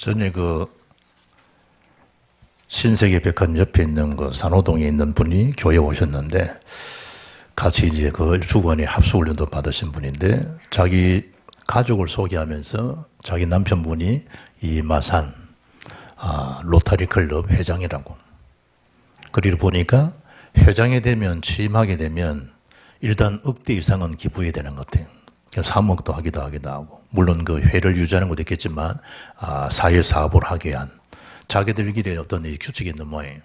전에 신세계백화점 옆에 있는 산호동에 있는 분이 교회에 오셨는데 같이 이제 주관에 합숙훈련도 받으신 분인데 자기 가족을 소개하면서 자기 남편분이 이 마산 로타리 클럽 회장이라고. 그리고 보니까 회장이 되면 취임하게 되면 일단 억대 이상은 기부해야 되는 것 같아요. 3억도 하기도 하고. 물론 회를 유지하는 것도 있겠지만, 사회 사업을 하기 위한 자기들끼리 어떤 규칙이 있는 모양이에요.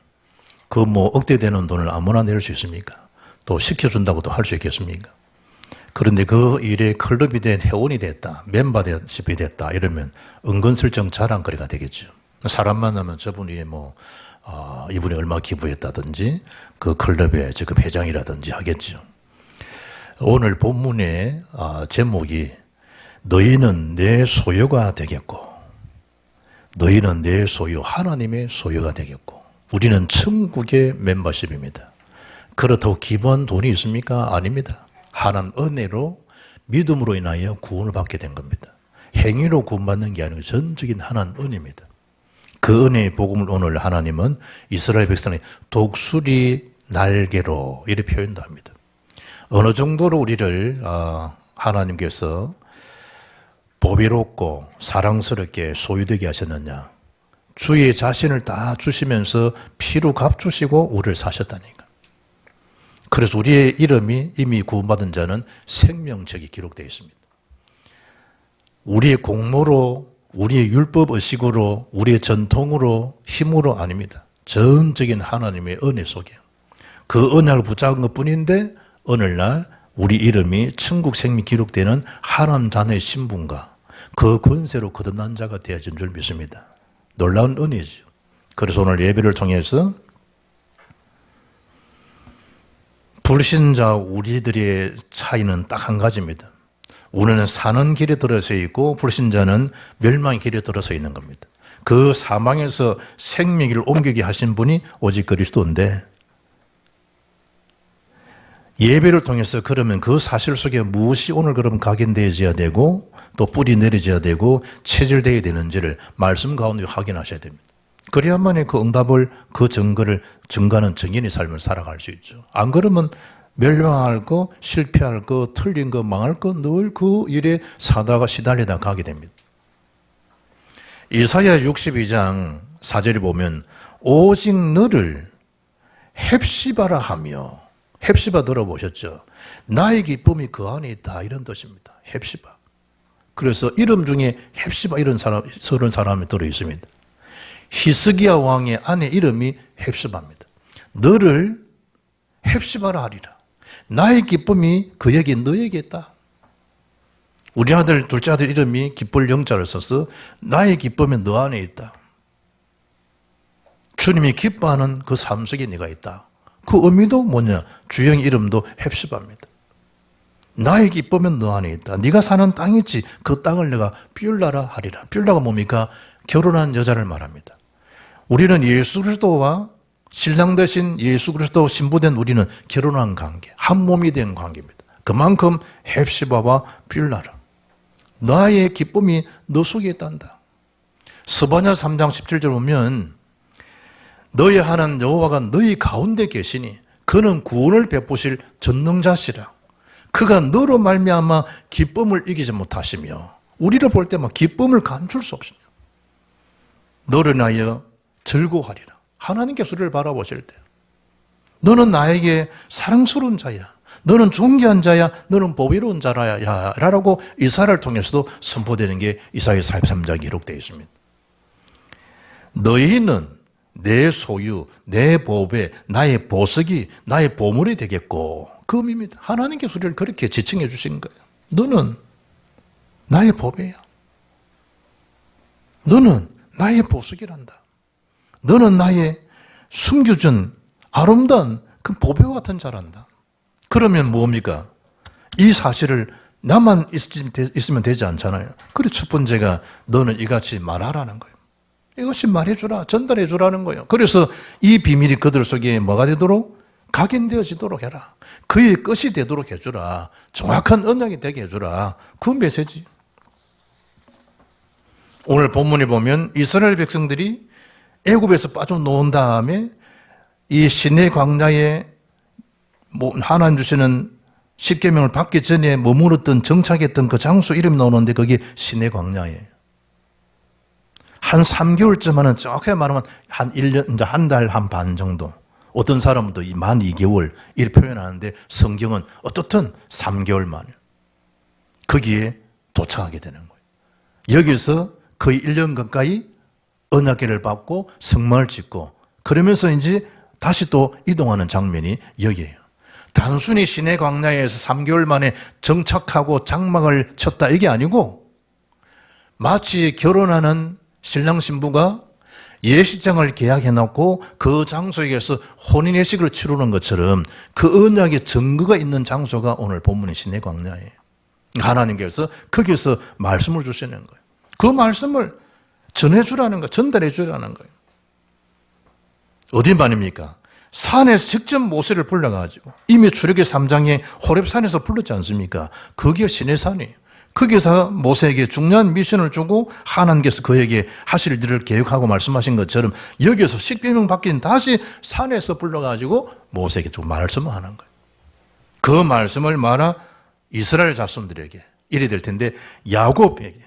억대 되는 돈을 아무나 낼 수 있습니까? 또 시켜준다고도 할 수 있겠습니까? 그런데 그 일에 클럽이 된 회원이 됐다, 멤버십이 됐다, 이러면 은근슬쩍 자랑거리가 되겠죠. 사람 만나면 저분이 이분이 얼마 기부했다든지, 그 클럽의 지금 회장이라든지 하겠죠. 오늘 본문의 제목이 너희는 내 소유가 되겠고, 너희는 내 소유, 하나님의 소유가 되겠고, 우리는 천국의 멤버십입니다. 그렇다고 기부한 돈이 있습니까? 아닙니다. 하나님 은혜로 믿음으로 인하여 구원을 받게 된 겁니다. 행위로 구원받는 게 아니고 전적인 하나님 은혜입니다. 그 은혜의 복음을 오늘 하나님은 이스라엘 백성의 독수리 날개로 이렇게 표현도 합니다. 어느 정도로 우리를 하나님께서 보배롭고 사랑스럽게 소유되게 하셨느냐. 주의 자신을 다 주시면서 피로 값주시고 우리를 사셨다니까. 그래서 우리의 이름이 이미 구원받은 자는 생명책이 기록되어 있습니다. 우리의 공로로, 우리의 율법 의식으로, 우리의 전통으로, 힘으로 아닙니다. 전적인 하나님의 은혜 속에 그 은혜를 붙잡은 것뿐인데 오늘날 우리 이름이 천국 생명 기록되는 하나님 자녀의 신분과 그 권세로 거듭난 자가 되어진 줄 믿습니다. 놀라운 은혜죠. 그래서 오늘 예배를 통해서 불신자 우리들의 차이는 딱 한 가지입니다. 우리는 사는 길에 들어서 있고 불신자는 멸망의 길에 들어서 있는 겁니다. 그 사망에서 생명을 옮기게 하신 분이 오직 그리스도인데 예배를 통해서 그러면 그 사실 속에 무엇이 오늘 그럼 각인되어져야 되고 또 뿌리 내려져야 되고 체질되어야 되는지를 말씀 가운데 확인하셔야 됩니다. 그래야만이 그 응답을, 그 증거는 정인의 삶을 살아갈 수 있죠. 안 그러면 멸망할 거, 실패할 거, 틀린 거, 망할 거 늘 그 일에 사다가 시달리다 가게 됩니다. 이사야 62장 4절에 보면 오직 너를 헵시바라 하며 헵시바 들어보셨죠? 나의 기쁨이 그 안에 있다 이런 뜻입니다. 헵시바. 그래서 이름 중에 헵시바 이런 사람이 들어있습니다. 히스기야 왕의 아내 이름이 헵시바입니다. 너를 헵시바라 하리라. 나의 기쁨이 그에게 너에게 있다. 우리 아들 둘째 아들 이름이 기쁠 영자를 써서 나의 기쁨이 너 안에 있다. 주님이 기뻐하는 그 삶 속에 네가 있다. 그 의미도 뭐냐? 주형 이름도 헵시바입니다. 나의 기쁨은 너 안에 있다. 네가 사는 땅이지 그 땅을 내가 뷸라라 하리라. 뷸라가 뭡니까? 결혼한 여자를 말합니다. 우리는 예수 그리스도와 신랑 되신 예수 그리스도 신부된 우리는 결혼한 관계, 한 몸이 된 관계입니다. 그만큼 헵시바와 뷸라라. 나의 기쁨이 너 속에 있단다. 스바냐 3장 17절 보면 너의 하나님 여호와가 너희 가운데 계시니 그는 구원을 베푸실 전능자시라. 그가 너로 말미암아 기쁨을 이기지 못하시며 우리를 볼 때만 기쁨을 감출 수 없으며 너를 인하여 즐거워하리라. 하나님께서 우리를 바라보실 때 너는 나에게 사랑스러운 자야. 너는 존귀한 자야. 너는 보배로운 자라야. 라고 이사야를 통해서도 선포되는 게 이사야 43장에 기록되어 있습니다. 너희는 내 소유, 내 보배, 나의 보석이 나의 보물이 되겠고 그 의미입니다. 하나님께서 우리를 그렇게 지칭해 주신 거예요. 너는 나의 보배야. 너는 나의 보석이란다. 너는 나의 숨겨준 아름다운 그 보배와 같은 자란다. 그러면 뭡니까? 이 사실을 나만 있으면 되지 않잖아요. 그래서 첫 번째가 너는 이같이 말하라는 거예요. 이것이 말해주라, 전달해주라는 거예요. 그래서 이 비밀이 그들 속에 뭐가 되도록? 각인되어지도록 해라. 그의 끝이 되도록 해주라. 정확한 언약이 되게 해주라. 그 메시지. 오늘 본문에 보면 이스라엘 백성들이 애굽에서 빠져나온 다음에 이 시내 광야에 하나님 주시는 십계명을 받기 전에 머물렀던 정착했던 그 장소 이름이 나오는데 그게 시내 광야예요. 한 3개월쯤 하는 정확하게 말하면 한 1년, 이제 한 달 한 반 정도. 어떤 사람은 또 만 2개월 이렇게 표현하는데 성경은 어떻든 3개월 만에 거기에 도착하게 되는 거예요. 여기서 거의 1년 가까이 언약궤를 받고 성막을 짓고 그러면서 이제 다시 또 이동하는 장면이 여기에요. 단순히 시내 광야에서 3개월 만에 정착하고 장막을 쳤다 이게 아니고 마치 결혼하는 신랑 신부가 예식장을 계약해놓고 그 장소에서 혼인예식을 치르는 것처럼 그 언약의 증거가 있는 장소가 오늘 본문의 시내 광야예요. 하나님께서 거기서 말씀을 주시는 거예요. 그 말씀을 전해주라는 거예요. 전달해주라는 거예요. 어디 말입니까? 산에서 직접 모세를 불러가지고 이미 출애굽기 3장에 호렙산에서 불렀지 않습니까? 거기가 시내산이에요. 거기서 모세에게 중요한 미션을 주고 하나님께서 그에게 하실 일을 계획하고 말씀하신 것처럼 여기서 십계명 받기는 다시 산에서 불러가지고 모세에게 좀 말씀을 하는 거예요. 그 말씀을 말아 이스라엘 자손들에게 이래 될 텐데 야곱에게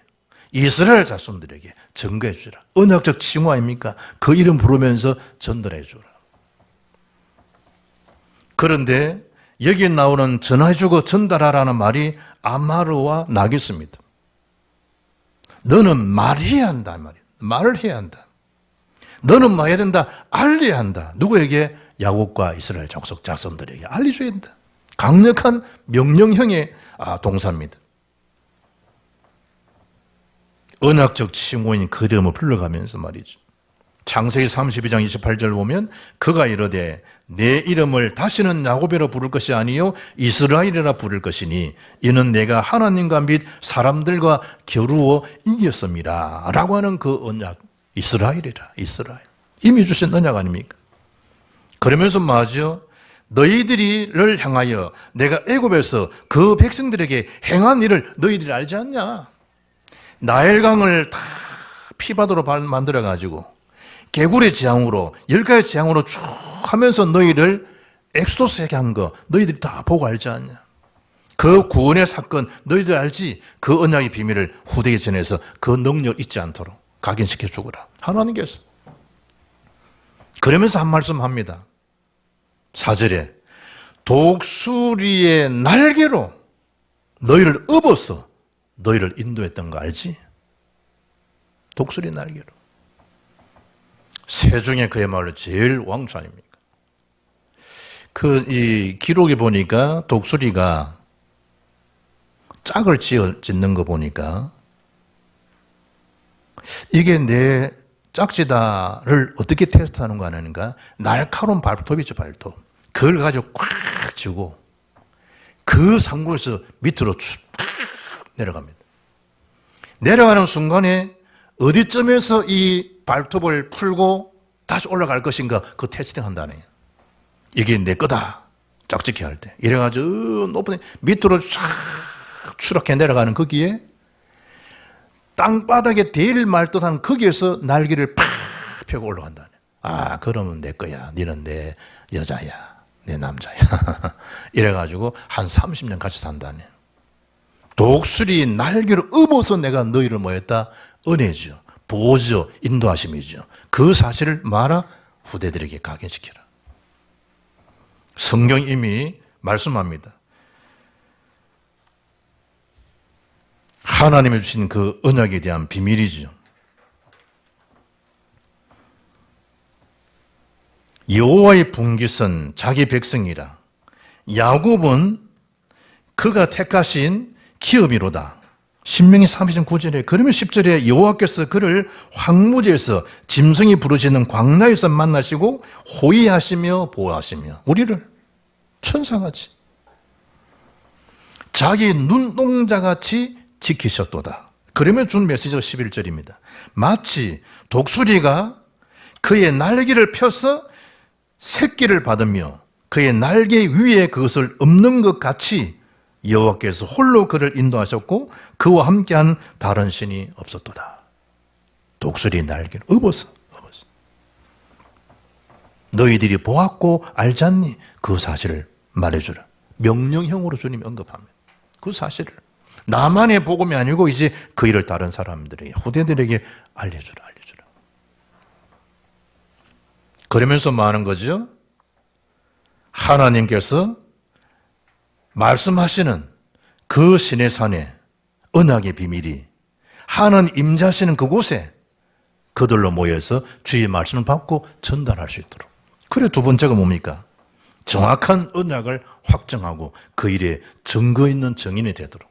이스라엘 자손들에게 증거해 주라. 언약적 칭호 아닙니까? 그 이름 부르면서 전달해 주라. 그런데 여기에 나오는 전해주고 전달하라는 말이 아마르와 나겠습니다. 너는 말해야 한다 말이야. 말을 해야 한다. 너는 뭐 해야 된다? 알려야 한다. 누구에게? 야곱과 이스라엘 족속 자손들에게 알려줘야 된다. 강력한 명령형의 동사입니다. 언약적 칭호인 그 이름을 불러가면서 말이죠. 창세기 32장 28절 보면 그가 이르되 내 이름을 다시는 야곱이라 부를 것이 아니요 이스라엘이라 부를 것이니 이는 내가 하나님과 및 사람들과 겨루어 이겼습니다 라고 하는 그 언약 이스라엘이라. 이스라엘 이미 주신 언약 아닙니까? 그러면서 맞아 너희들이를 향하여 내가 애굽에서 그 백성들에게 행한 일을 너희들이 알지 않냐? 나일강을 다 피바다로 만들어가지고 개구리 재앙으로 10가지 재앙으로 쭉 하면서 너희를 엑소도스에게 한 거 너희들이 다 보고 알지 않냐? 그 구원의 사건 너희들 알지? 그 언약의 비밀을 후대에 전해서 그 능력 잊지 않도록 각인시켜 주거라. 하나님께서 그러면서 한 말씀 합니다. 4절에 독수리의 날개로 너희를 업어서 너희를 인도했던 거 알지? 독수리 날개로. 새 중에 그야말로 제일 왕초 아닙니까? 이 기록에 보니까 독수리가 짝을 짓는 거 보니까 이게 내 짝지다를 어떻게 테스트하는 거 아닌가? 날카로운 발톱이죠, 발톱. 그걸 가지고 꽉 쥐고 그 상고에서 밑으로 쭉 내려갑니다. 내려가는 순간에 어디쯤에서 이 발톱을 풀고 다시 올라갈 것인가 그 테스팅 한다네요. 이게 내 거다. 짝짓기 할 때. 이래가지고 높은 밑으로 쫙 추락해 내려가는 거기에 땅바닥에 대일 말듯한 거기에서 날개를 팍 펴고 올라간다네. 그러면 내 거야. 너는 내 여자야. 내 남자야. 이래가지고 한 30년 같이 산다네. 독수리 날개를 업어서 내가 너희를 뭐했다? 은혜죠. 보호죠. 인도하심이죠. 그 사실을 말아 후대들에게 각인시키라. 성경 이미 말씀합니다. 하나님이 주신 그 언약에 대한 비밀이죠. 여호와의 분깃은 자기 백성이라. 야곱은 그가 택하신 기업이로다. 신명기 30장 9절에 그러면 10절에 여호와께서 그를 황무지에서 짐승이 부르짖는 광야에서 만나시고 호위하시며 보호하시며 우리를 천사같이 자기 눈동자같이 지키셨도다. 그러면 준 메시지가 11절입니다. 마치 독수리가 그의 날개를 펴서 새끼를 받으며 그의 날개 위에 그것을 엎는 것 같이 여호와께서 홀로 그를 인도하셨고 그와 함께한 다른 신이 없었도다. 독수리 날개를 업어서. 너희들이 보았고 알지 않니? 그 사실을 말해주라. 명령형으로 주님이 언급합니다. 그 사실을. 나만의 복음이 아니고 이제 그 일을 다른 사람들에게, 후대들에게 알려주라. 그러면서 뭐 하는 거죠? 하나님께서 말씀하시는 그 시내산에 언약의 비밀이 하나님 임재하시는 그곳에 그들로 모여서 주의 말씀을 받고 전달할 수 있도록. 그래 두 번째가 뭡니까? 정확한 언약을 확정하고 그 일에 증거 있는 증인이 되도록.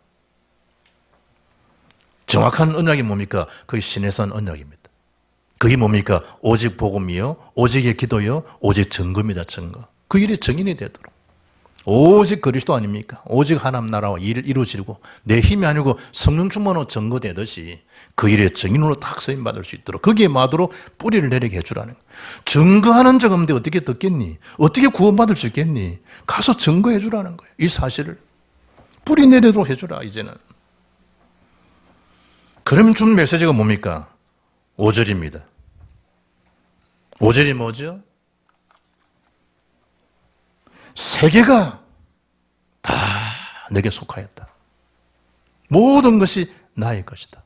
정확한 언약이 뭡니까? 그게 시내산 언약입니다. 그게 뭡니까? 오직 복음이요, 오직의 기도요, 오직 증거입니다. 증거. 그 일에 증인이 되도록. 오직 그리스도 아닙니까? 오직 하나님 나라와 일을 이루어지고 내 힘이 아니고 성령 충만으로 증거되듯이 그 일의 증인으로 딱 쓰임받을 수 있도록 거기에 마도록 뿌리를 내리게 해주라는 거예요. 증거하는 적 없는데 어떻게 듣겠니? 어떻게 구원받을 수 있겠니? 가서 증거해 주라는 거예요. 이 사실을 뿌리 내리도록 해주라 이제는. 그럼 준 메시지가 뭡니까? 5절입니다. 5절이 뭐죠? 세계가 다 내게 속하였다. 모든 것이 나의 것이다.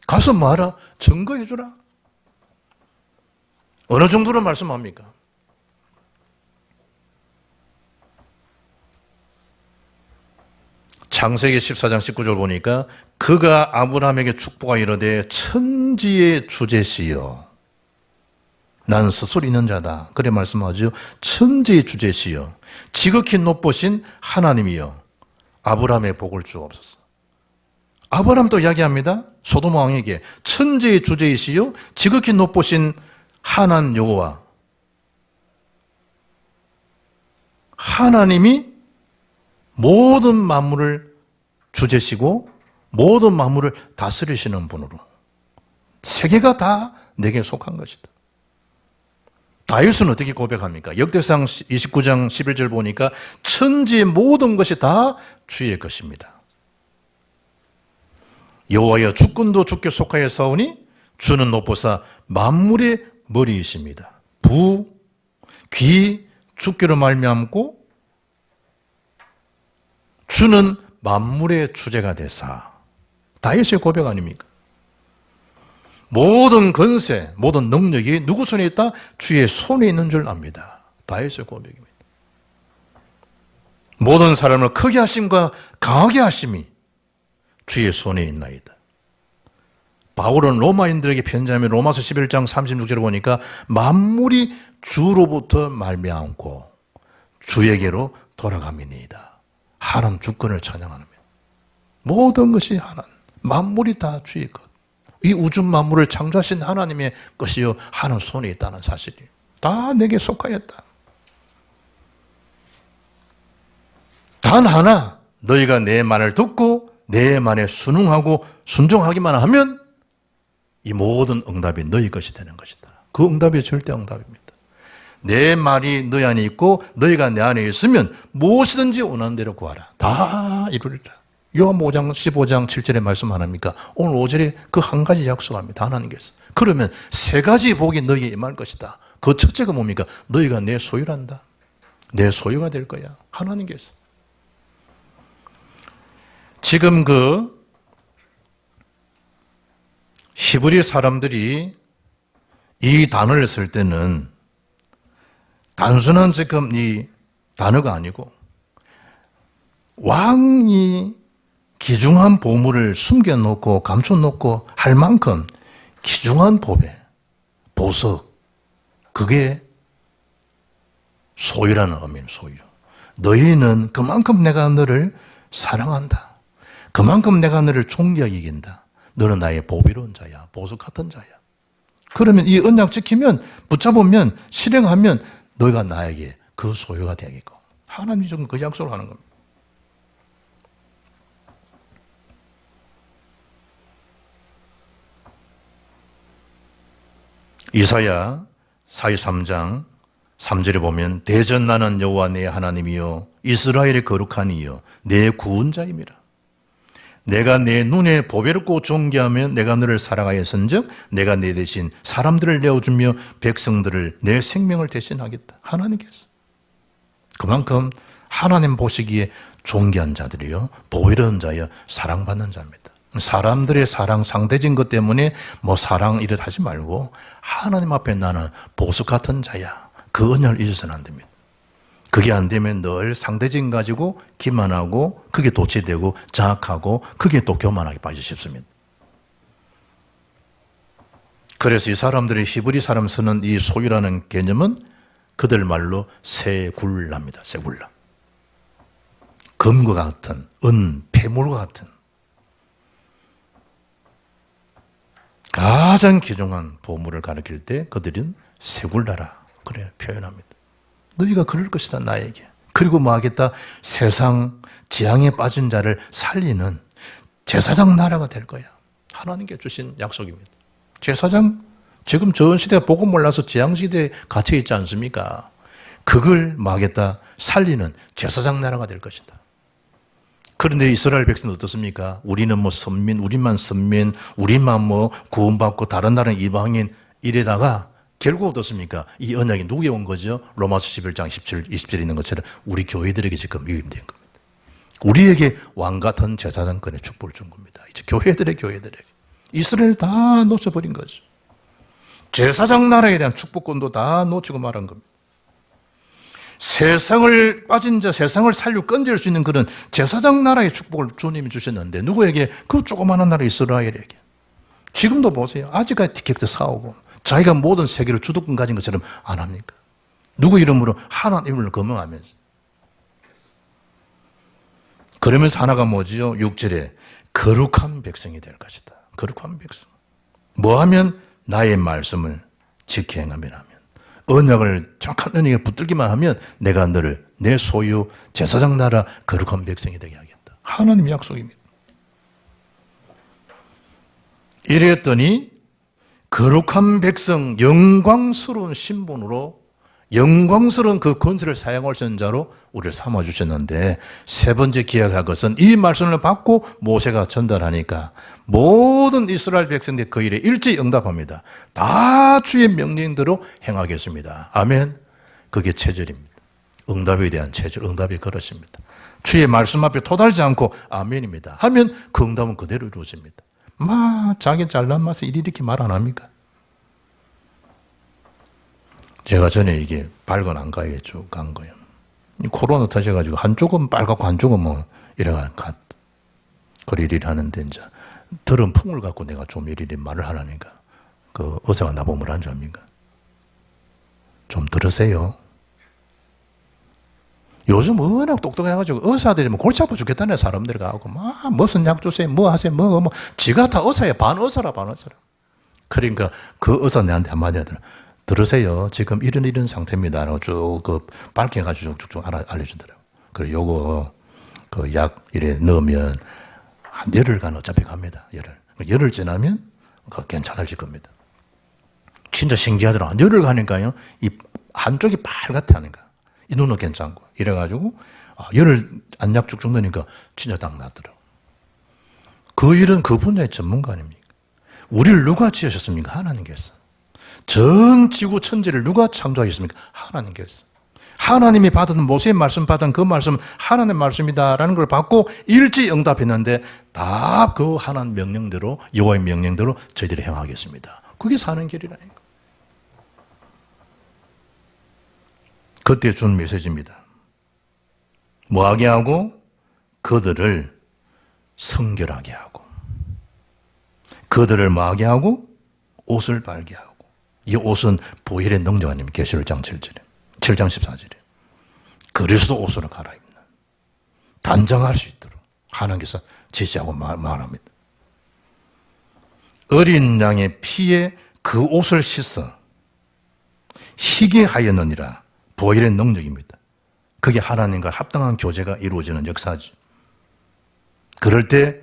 가서 뭐하라? 증거해 주라. 어느 정도로 말씀합니까? 창세기 14장 19절 보니까 그가 아브라함에게 축복하 이르되 천지의 주제시여 나는 스스로 있는 자다. 그래 말씀하죠. 천지의 주제시여 지극히 높으신 하나님이여 아브라함의 복을 주옵소서. 아브라함도 이야기합니다. 소돔 왕에게 천지의 주제이시여 지극히 높으신 하나님 여호와 하나님이 모든 만물을 주제시고 모든 만물을 다스리시는 분으로 세계가 다 내게 속한 것이다. 다윗은 어떻게 고백합니까? 역대상 29장 11절 보니까 천지의 모든 것이 다 주의 것입니다. 여호와여 주권도 주께 속하여 사오니 주는 높으사 만물의 머리이십니다. 부, 귀, 주께로 말미암고 주는 만물의 주제가 되사. 다윗의 고백 아닙니까? 모든 권세, 모든 능력이 누구 손에 있다? 주의 손에 있는 줄 압니다. 다윗의 고백입니다. 모든 사람을 크게 하심과 강하게 하심이 주의 손에 있나이다. 바울은 로마인들에게 편지하면 로마서 11장 36절을 보니까 만물이 주로부터 말미암고 주에게로 돌아감이니이다. 하나님 주권을 찬양하는 것. 모든 것이 하나님, 만물이 다 주의 것. 이 우주 만물을 창조하신 하나님의 것이요 하나님 손에 있다는 사실이 다 내게 속하였다. 단 하나 너희가 내 말을 듣고 내 말에 순응하고 순종하기만 하면 이 모든 응답이 너희 것이 되는 것이다. 그 응답이 절대 응답입니다. 내 말이 너희 안에 있고 너희가 내 안에 있으면 무엇이든지 원하는 대로 구하라. 다 이루리라. 요한 5장 15장 7절에 말씀 안 합니까? 오늘 5절에 그 한 가지 약속합니다. 하나님께서. 그러면 세 가지 복이 너희에게 임할 것이다. 그 첫째가 뭡니까? 너희가 내 소유란다. 내 소유가 될 거야. 하나님께서. 지금 그 히브리 사람들이 이 단어를 쓸 때는 단순한 지금 이 단어가 아니고 왕이 귀중한 보물을 숨겨놓고 감춰놓고 할 만큼 귀중한 보배, 보석, 그게 소유라는 의미는 소유. 너희는 그만큼 내가 너를 사랑한다. 그만큼 내가 너를 존귀하게 여긴다. 너는 나의 보배로운 자야, 보석 같은 자야. 그러면 이 언약 지키면, 붙잡으면, 실행하면 너희가 나에게 그 소유가 되겠고. 하나님이 지금 그 약속을 하는 겁니다. 이사야 43장 3절에 보면 대전 나는 여호와 내 하나님이요 이스라엘의 거룩한 이요 내 구원자임이라. 내가 내 눈에 보배롭고 존귀하면 내가 너를 사랑하였은즉 내가 내 대신 사람들을 내어주며 백성들을 내 생명을 대신하겠다. 하나님께서. 그만큼 하나님 보시기에 존귀한 자들이요, 보배로운 자여, 사랑받는 자입니다. 사람들의 사랑, 상대적인 것 때문에 뭐 사랑 이래 하지 말고 하나님 앞에 나는 보석 같은 자야. 그 은혜를 잊어서는 안 됩니다. 그게 안 되면 늘 상대적인 가지고 기만하고 그게 도취되고 자학하고 그게 또 교만하게 빠지기 쉽습니다. 그래서 이 사람들이 히브리 사람 쓰는 이 소유라는 개념은 그들 말로 세굴랍니다. 세굴라. 금과 같은, 은, 폐물과 같은 가장 귀중한 보물을 가리킬 때 그들은 세굴라라 그래 표현합니다. 너희가 그럴 것이다 나에게. 그리고 뭐 하겠다? 세상 지향에 빠진 자를 살리는 제사장 나라가 될 거야. 하나님께 주신 약속입니다. 제사장, 지금 전 시대가 복음 몰라서 재앙시대에 갇혀 있지 않습니까? 그걸 뭐 하겠다? 살리는 제사장 나라가 될 것이다. 그런데 이스라엘 백성은 어떻습니까? 우리는 뭐 선민, 우리만 선민, 우리만 뭐 구원받고 다른 나라는 이방인 이래다가 결국 어떻습니까? 이 언약이 누구에 온 거죠? 로마서 11장 17, 20절에 있는 것처럼 우리 교회들에게 지금 위임된 겁니다. 우리에게 왕 같은 제사장권의 축복을 준 겁니다. 이제 교회들에게. 이스라엘 다 놓쳐버린 거죠. 제사장 나라에 대한 축복권도 다 놓치고 말한 겁니다. 세상을 빠진 자, 세상을 살려 건질 수 있는 그런 제사장 나라의 축복을 주님이 주셨는데 누구에게? 그 조그마한 나라 이스라엘에게. 지금도 보세요. 아직까지 티켓도 사오고 자기가 모든 세계를 주도권 가진 것처럼 안 합니까? 누구 이름으로? 하나님을 거명하면서. 그러면서 하나가 뭐지요? 6절에 거룩한 백성이 될 것이다. 거룩한 백성. 뭐 하면? 나의 말씀을 지켜 행하면. 언약을 정확한 언약에 붙들기만 하면 내가 너를 내 소유 제사장 나라 거룩한 백성이 되게 하겠다. 하나님 약속입니다. 이랬더니 거룩한 백성, 영광스러운 신분으로 영광스러운 그 권세를 사용할 수 있는 자로 우리를 삼아주셨는데 세 번째 기억할 것은 이 말씀을 받고 모세가 전달하니까 모든 이스라엘 백성들이 그 일에 일제히 응답합니다. 다 주의 명령대로 행하겠습니다. 아멘. 그게 체절입니다. 응답에 대한 체절, 응답이 그렇습니다. 주의 말씀 앞에 토달지 않고 아멘입니다. 하면 그 응답은 그대로 이루어집니다. 자기 잘난 맛에 이렇게 말 안 합니까? 제가 전에 이게 발건 안 가게 쭉 간 거예요. 코로나 터져가지고 한쪽은 빨갛고 한쪽은 뭐 이래가 갔. 그리 이리 하는데 이제 들은 풍을 갖고 내가 좀 이리 말을 하라니까 그 의사가 나보고 뭐라는 줄 압니까? 좀 들으세요. 요즘 워낙 똑똑해가지고 의사들이 뭐 골치 아파 죽겠다네 사람들이 가고 무슨 약 주세요 뭐 하세요 뭐 지가 다 의사야 반 의사라. 그러니까 그 의사 내한테 한마디 하더라. 들으세요. 지금 이런 상태입니다. 라고 쭉 밝혀가지고 쭉쭉 알려주더라고요. 그리고 요거 그 약 이래 넣으면 한 열흘간 어차피 갑니다. 열흘 지나면 괜찮아질 겁니다. 진짜 신기하더라고요. 열흘 가니까요. 이 한쪽이 빨갛다니까. 이 눈은 괜찮고. 이래가지고 열흘 안약 쭉쭉 넣으니까 진짜 딱 낫더라고요. 그 일은 그 분야의 전문가 아닙니까? 우리를 누가 지으셨습니까? 하나님께서. 전 지구 천지를 누가 창조하셨습니까? 하나님께서. 하나님이 받은 모세의 말씀 받은 그 말씀 하나님의 말씀이다라는 걸 받고 일제히 응답했는데 다 그 하나님 명령대로 여호와의 명령대로 저희들이 행하겠습니다. 그게 사는 길이라니까. 그때 준 메시지입니다. 뭐하게 하고? 그들을 성결하게 하고 그들을 뭐하게 하고? 옷을 빨게 하고 이 옷은 보혈의 능력 아닙니까? 계시록 7장 14절에 그리스도 옷으로 갈아입는 단장할 수 있도록 하나님께서 지시하고 말합니다. 어린 양의 피에 그 옷을 씻어 희게 하였느니라. 보혈의 능력입니다. 그게 하나님과 합당한 교제가 이루어지는 역사죠. 그럴 때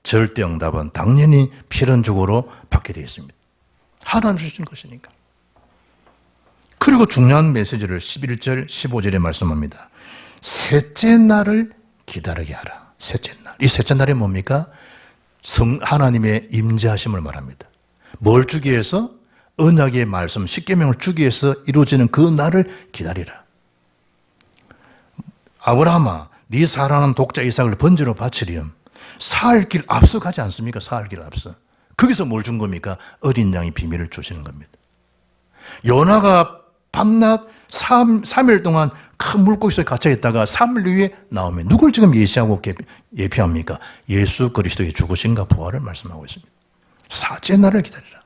절대 응답은 당연히 필연적으로 받게 되어 있습니다. 하나님 주신 것이니까. 그리고 중요한 메시지를 11절, 15절에 말씀합니다. 셋째 날을 기다리게 하라. 셋째 날. 이 셋째 날이 뭡니까? 하나님의 임재하심을 말합니다. 뭘 주기 위해서? 언약의 말씀, 십계명을 주기 위해서 이루어지는 그 날을 기다리라. 아브라함아, 네 사랑하는 독자 이삭을 번제로 바치렴. 사흘 길 앞서 가지 않습니까? 사흘 길 앞서. 거기서 뭘 준 겁니까? 어린 양의 비밀을 주시는 겁니다. 요나가 밤낮 3일 동안 큰 물고기 속에 갇혀 있다가 3일 후에 나오면 누굴 지금 예시하고 예표합니까? 예수 그리스도의 죽으심과 부활을 말씀하고 있습니다. 사죄 날을 기다리라.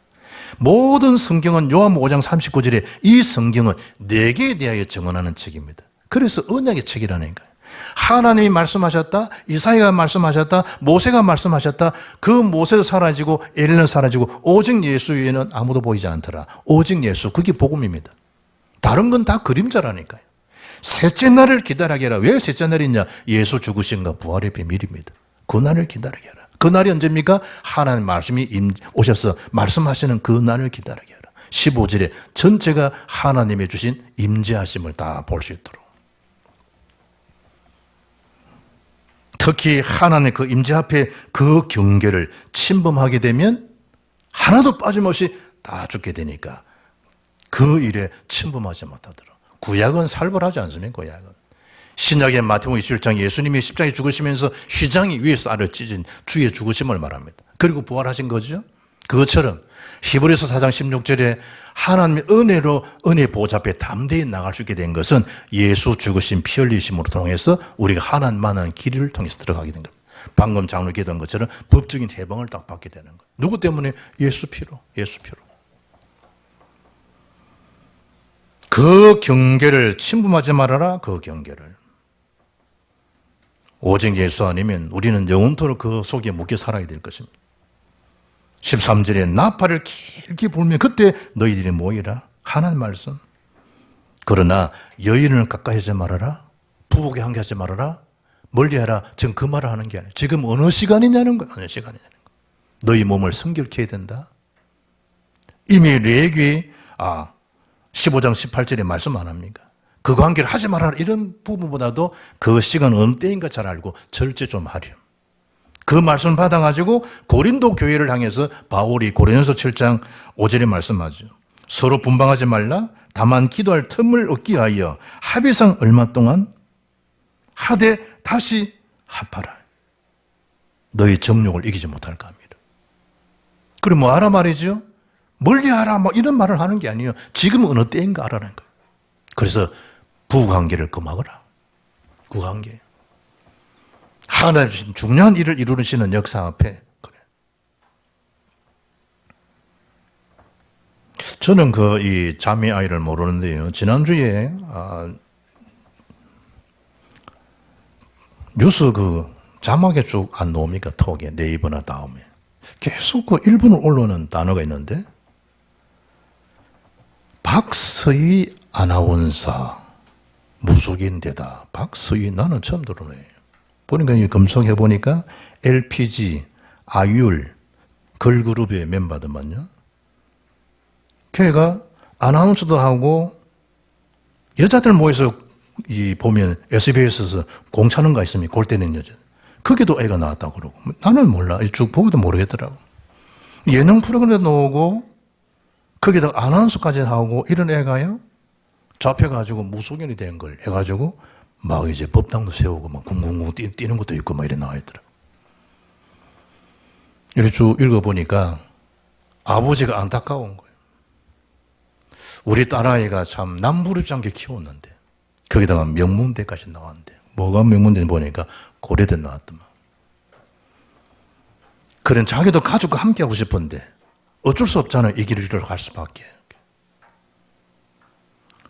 모든 성경은 요한복음 5장 39절에 이 성경은 내게 대하여 증언하는 책입니다. 그래서 언약의 책이라니까요. 하나님이 말씀하셨다, 이사야가 말씀하셨다, 모세가 말씀하셨다. 그 모세도 사라지고 엘리야도 사라지고 오직 예수 외에는 아무도 보이지 않더라. 오직 예수, 그게 복음입니다. 다른 건 다 그림자라니까요. 셋째 날을 기다리게 하라. 왜 셋째 날이냐? 예수 죽으심과 부활의 비밀입니다. 그 날을 기다리게 하라. 그 날이 언제입니까? 하나님 말씀이 오셔서 말씀하시는 그 날을 기다리게 하라. 15절에 전체가 하나님의 주신 임재하심을 다 볼 수 있도록. 특히 하나님의 그 임재 앞에 그 경계를 침범하게 되면 하나도 빠짐없이 다 죽게 되니까 그 일에 침범하지 못하도록. 구약은 살벌하지 않습니까? 구약은. 신약의 마태복음 21장 예수님이 십자가에 죽으시면서 휘장이 위에서 아래로 찢은 주의 죽으심을 말합니다. 그리고 부활하신 거죠. 그것처럼 히브리서 4장 16절에 하나님의 은혜로 은혜 보좌 앞에 담대히 나갈 수 있게 된 것은 예수 죽으신 피 흘리심으로 통해서 우리가 하나님만한 길을 통해서 들어가게 된 겁니다. 방금 장로 기도한 것처럼 법적인 해방을 딱 받게 되는 거예요. 누구 때문에? 예수 피로. 예수 피로. 그 경계를 침범하지 말아라. 그 경계를. 오직 예수 아니면 우리는 영원토록 그 속에 묶여 살아야 될 것입니다. 13절에 나팔을 길게 불면 그때 너희들이 모이라. 하나님 말씀. 그러나 여인을 가까이 하지 말아라. 부부에게 함께하지 말아라. 멀리하라. 지금 그 말을 하는 게 아니에요. 지금 어느 시간이냐는 거예요. 어느 시간이냐는 거예요. 너희 몸을 성결케 해야 된다. 이미 레위기 15장 18절에 말씀 안 합니까? 그 관계를 하지 말아라. 이런 부분보다도 그 시간 어느 때인가 잘 알고 절제 좀 하렴. 그 말씀 받아가지고 고린도 교회를 향해서 바울이 고린도서 7장 5절에 말씀하죠. 서로 분방하지 말라. 다만 기도할 틈을 얻기 위하여 합의상 얼마 동안 하되 다시 합하라. 너희 정욕을 이기지 못할까 합니다. 그럼 뭐 하라 말이죠? 멀리하라 뭐 이런 말을 하는 게 아니에요. 지금 어느 때인가 알아라는 거예요. 그래서 부관계를 금하거라. 그 관계. 하나님 주신 중요한 일을 이루시는 역사 앞에 그래. 저는 이 자매 아이를 모르는데요. 지난주에 뉴스 자막에 쭉 안 나옵니까? 톡에 네이버나 다음에 계속 일본어 올라오는 단어가 있는데 박서희 아나운서 무속인데다. 박서희 나는 처음 들어네. 보니까 검색해 보니까 LPG, 아율, 걸그룹의 멤버더만요. 걔가 아나운서도 하고 여자들 모여서 보면 SBS에서 공차는 거 있습니다. 골 때리는 여자. 거기도 애가 나왔다고 그러고. 나는 몰라. 쭉 보고도 모르겠더라고. 예능 프로그램에 나오고 거기다 아나운서까지 하고 이런 애가요. 잡혀가지고 무속인이 된 걸 해가지고 막 이제 법당도 세우고 막 궁궁궁 뛰는 것도 있고 막 이래 나와 있더라고. 이렇게 쭉 읽어보니까 아버지가 안타까운 거예요. 우리 딸아이가 참 남부럽지 않게 키웠는데 거기다가 명문대까지 나왔는데 뭐가 명문대 보니까 고려대 나왔더만. 그런 자기도 가족과 함께 하고 싶은데 어쩔 수 없잖아요. 이 길을 갈 수밖에.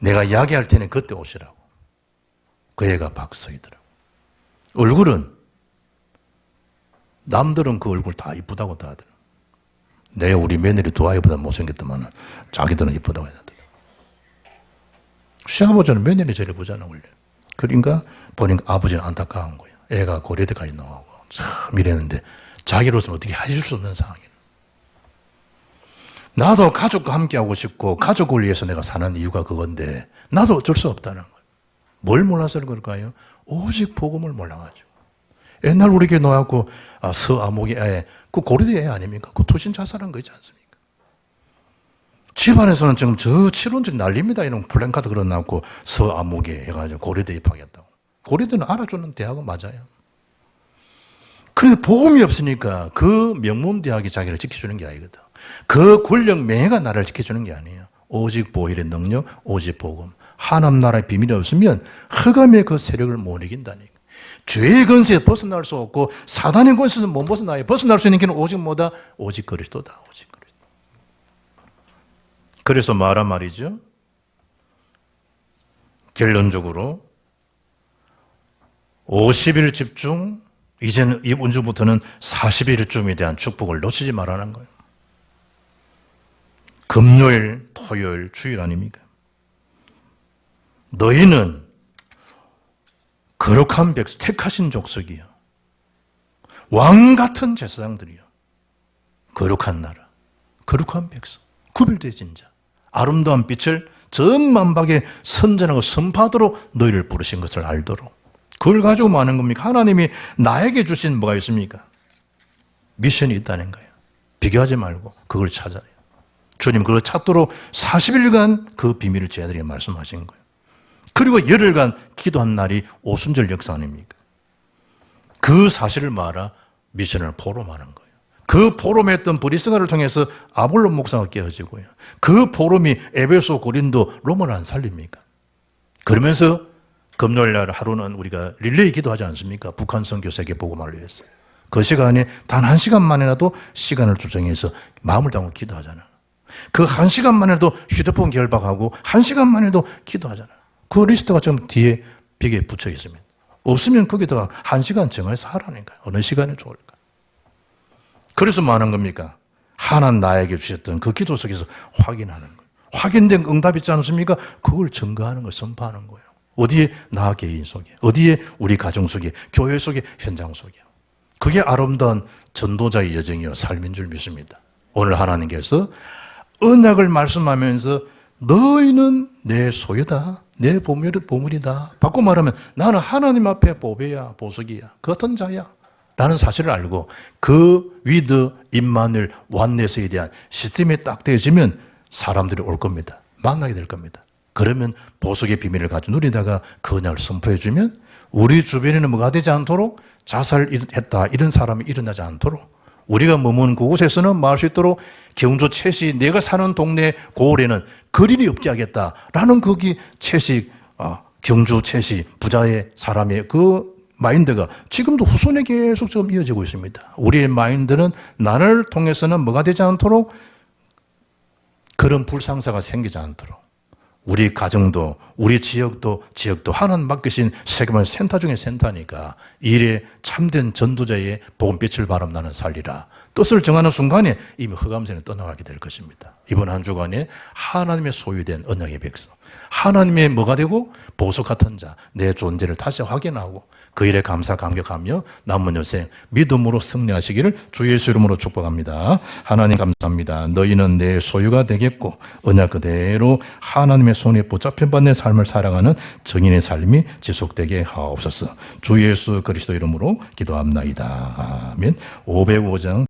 내가 이야기할 테니 그때 오시라고. 그 애가 박서희더라고. 얼굴은 남들은 그 얼굴 다 이쁘다고 다 하더라고. 내 우리 며느리 두 아이보다 못생겼더만 자기들은 이쁘다고 하더라고. 시아버지는 며느리 제일 이쁘잖아 원래. 그러니까 보니까 아버지는 안타까운 거예요. 애가 고려대까지 나오고 참 이랬는데 자기로서는 어떻게 하실 수 없는 상황이에요. 나도 가족과 함께 하고 싶고 가족을 위해서 내가 사는 이유가 그건데 나도 어쩔 수 없다는 거예요. 뭘 몰라서 그럴까요? 오직 복음을 몰라가지고. 옛날 우리 교회 놓았고 서아목이 애, 그 고려대 애 아닙니까? 그 투신 자살한 거 있지 않습니까? 집안에서는 지금 저 치론들이 난립니다. 이런 플랜카드 걸어놨고 서아목에 해가지고 고려대 입학했다고. 고려대는 알아주는 대학은 맞아요. 근데 보험이 없으니까 그 명문대학이 자기를 지켜주는 게 아니거든. 그 권력 명예가 나를 지켜주는 게 아니에요. 오직 보혈의 능력, 오직 복음. 하나님 나라의 비밀이 없으면 흑암의 그 세력을 못 이긴다니까. 죄의 권세에 벗어날 수 없고 사단의 권세에서 못 벗어나요. 벗어날 수 있는 길은 오직 뭐다? 오직 그리스도다. 오직 그리스도. 그래서 말한 말이죠. 결론적으로 50일 집중, 이제는 이번 주부터는 40일쯤에 대한 축복을 놓치지 말라는 거예요. 금요일, 토요일, 주일 아닙니까? 너희는 거룩한 백성, 택하신 족속이요. 왕 같은 제사장들이요. 거룩한 나라, 거룩한 백성, 구별되진 자, 아름다운 빛을 전 만박에 선전하고 선포하도록 너희를 부르신 것을 알도록. 그걸 가지고 뭐 하는 겁니까? 하나님이 나에게 주신 뭐가 있습니까? 미션이 있다는 거예요. 비교하지 말고 그걸 찾아야 돼요. 주님 그걸 찾도록 40일간 그 비밀을 저희들에게 말씀하신 거예요. 그리고 열흘간 기도한 날이 오순절 역사 아닙니까? 그 사실을 말아 미션을 포럼하는 거예요. 그 포럼했던 브리스가를 통해서 아볼로 목사가 깨어지고요. 그 포럼이 에베소, 고린도, 로마를 안 살립니까? 그러면서 금요일 날 하루는 우리가 릴레이 기도하지 않습니까? 북한 선교 세계 복음화를 위해서. 그 시간에 단 1시간만이라도 시간을 조정해서 마음을 담고 기도하잖아. 그 1시간만 해도 휴대폰 결박하고 1시간만 해도 기도하잖아. 그 리스트가 지금 뒤에 벽에 붙여 있습니다. 없으면 거기다가 1시간 정해서 하라니까요. 어느 시간이 좋을까? 그래서 뭐 하는 겁니까? 하나님 나에게 주셨던 그 기도 속에서 확인하는 거예요. 확인된 응답 있지 않습니까? 그걸 증거하는 거예요. 선포하는 거예요. 어디에? 나 개인 속에. 어디에? 우리 가정 속에. 교회 속에. 현장 속에. 그게 아름다운 전도자의 여정이요. 삶인 줄 믿습니다. 오늘 하나님께서 언약을 말씀하면서 너희는 내 소유다. 내 보물이다. 바꿔 말하면 나는 하나님 앞에 보배야. 보석이야. 그 어떤 자야. 라는 사실을 알고 그 위드, 임마누엘, 완네스에 대한 시스템이 딱 되어지면 사람들이 올 겁니다. 만나게 될 겁니다. 그러면 보석의 비밀을 가지고 누리다가 그 언약을 선포해주면 우리 주변에는 뭐가 되지 않도록 자살했다 이런 사람이 일어나지 않도록 우리가 머문 그곳에서는 말할 수 있도록 경주 채식 내가 사는 동네 고을에는 거린이 없게 하겠다라는 거기 채식 경주 채식 부자의 사람의 그 마인드가 지금도 후손에 계속 좀 이어지고 있습니다. 우리의 마인드는 나를 통해서는 뭐가 되지 않도록 그런 불상사가 생기지 않도록 우리 가정도 우리 지역도 하나님 맡기신 세계만 센터 중에 센터니까 일에 참된 전도자의 복음빛을 바람나는 살리라. 뜻을 정하는 순간에 이미 흑암선에 떠나가게 될 것입니다. 이번 한 주간에 하나님의 소유된 언약의 백성, 하나님의 뭐가 되고 보석 같은 자, 내 존재를 다시 확인하고 그 일에 감사 감격하며 남은 여생 믿음으로 승리하시기를 주 예수 이름으로 축복합니다. 하나님 감사합니다. 너희는 내 소유가 되겠고 언약 그대로 하나님의 손에 붙잡힌 바 내 삶을 살아가는 정인의 삶이 지속되게 하옵소서. 주 예수 그리스도 이름으로 기도합나이다. 아멘. 505장